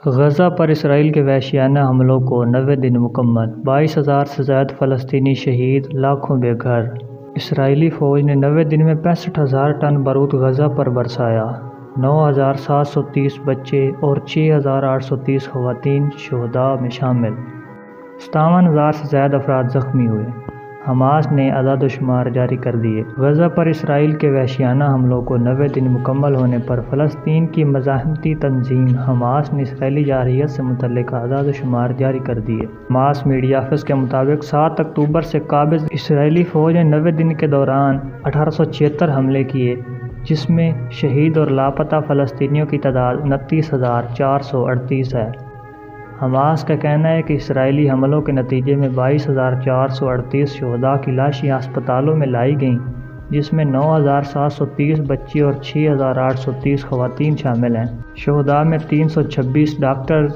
غزہ پر اسرائیل کے وحشیانہ حملوں کو 90 دن مکمل، 22,000 سے زائد فلسطینی شہید، لاکھوں بے گھر۔ اسرائیلی فوج نے 90 دن میں 65,000 ٹن بارود غزہ پر برسایا۔ 9,730 بچے اور 6,830 خواتین شہداء میں شامل۔ 57,000 سے زائد افراد زخمی ہوئے۔ حماس نے اعداد و شمار جاری کر دیے۔ غزہ پر اسرائیل کے وحشیانہ حملوں کو 90 دن مکمل ہونے پر فلسطین کی مزاحمتی تنظیم حماس نے اسرائیلی جارحیت سے متعلق اعداد و شمار جاری کر دیے۔ حماس میڈیا آفس کے مطابق 7 اکتوبر سے قابض اسرائیلی فوج نے 90 دن کے دوران 1876 حملے کیے، جس میں شہید اور لاپتہ فلسطینیوں کی تعداد 29,438 ہے۔ حماس کا کہنا ہے کہ اسرائیلی حملوں کے نتیجے میں 22,438 شہداء کی لاشیں ہسپتالوں میں لائی گئیں، جس میں 9,730 بچے اور 6,830 خواتین شامل ہیں۔ شہداء میں 326 ڈاکٹر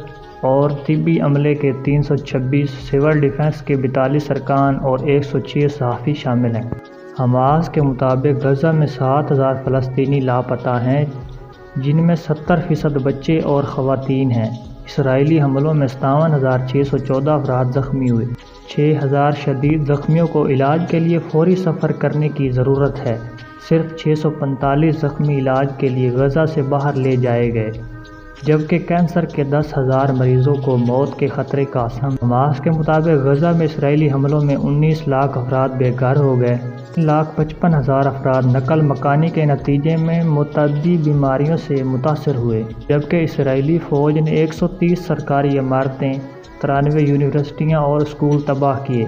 اور طبی عملے کے 326، سول ڈیفنس کے 42 ارکان اور 106 صحافی شامل ہیں۔ حماس کے مطابق غزہ میں 7,000 فلسطینی لاپتہ ہیں، جن میں 70% بچے اور خواتین ہیں۔ اسرائیلی حملوں میں 57,614 افراد زخمی ہوئے۔ 6,000 شدید زخمیوں کو علاج کے لیے فوری سفر کرنے کی ضرورت ہے۔ صرف 645 زخمی علاج کے لیے غزہ سے باہر لے جائے گئے، جبکہ کینسر کے 10,000 مریضوں کو موت کے خطرے کا سامنا۔ حماس کے مطابق غزہ میں اسرائیلی حملوں میں 19 لاکھ افراد بے گھر ہو گئے۔ 3,55,000 افراد نقل مکانی کے نتیجے میں متعدی بیماریوں سے متاثر ہوئے، جبکہ اسرائیلی فوج نے 130 سرکاری عمارتیں، 93 یونیورسٹیاں اور اسکول تباہ کیے۔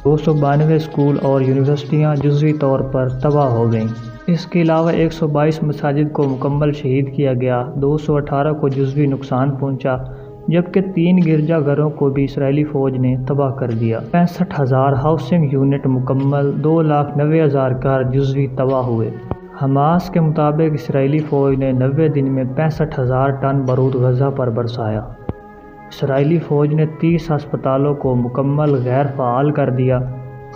292 اسکول اور یونیورسٹیاں جزوی طور پر تباہ ہو گئیں۔ اس کے علاوہ 122 مساجد کو مکمل شہید کیا گیا، 218 کو جزوی نقصان پہنچا، جبکہ 3 گرجا گھروں کو بھی اسرائیلی فوج نے تباہ کر دیا۔ 65,000 ہاؤسنگ یونٹ مکمل، 2,90,000 گھر جزوی تباہ ہوئے۔ حماس کے مطابق اسرائیلی فوج نے 90 دن میں 65,000 ٹن بارود غزہ پر برسایا۔ اسرائیلی فوج نے 30 ہسپتالوں کو مکمل غیر فعال کر دیا۔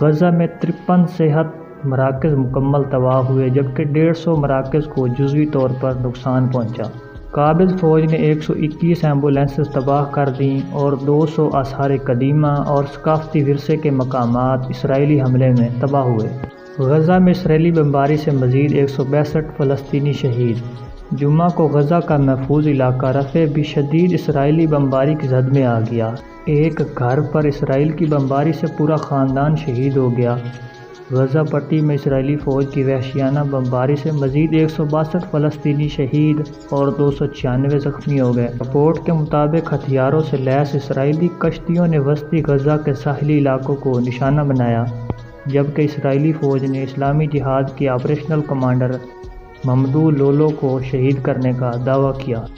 غزہ میں 53 صحت مراکز مکمل تباہ ہوئے، جبکہ 150 مراکز کو جزوی طور پر نقصان پہنچا۔ قابض فوج نے 121 ایمبولینسز تباہ کر دیں اور 200 آثار قدیمہ اور ثقافتی ورثے کے مقامات اسرائیلی حملے میں تباہ ہوئے۔ غزہ میں اسرائیلی بمباری سے مزید 162 فلسطینی شہید۔ جمعہ کو غزہ کا محفوظ علاقہ رفح بھی شدید اسرائیلی بمباری کی زد میں آ گیا۔ ایک گھر پر اسرائیل کی بمباری سے پورا خاندان شہید ہو گیا۔ غزہ پٹی میں اسرائیلی فوج کی وحشیانہ بمباری سے مزید 162 فلسطینی شہید اور 296 زخمی ہو گئے۔ رپورٹ کے مطابق ہتھیاروں سے لیس اسرائیلی کشتیوں نے وسطی غزہ کے ساحلی علاقوں کو نشانہ بنایا، جبکہ اسرائیلی فوج نے اسلامی جہاد کے آپریشنل کمانڈر ممدوح لولو کو شہید کرنے کا دعویٰ کیا۔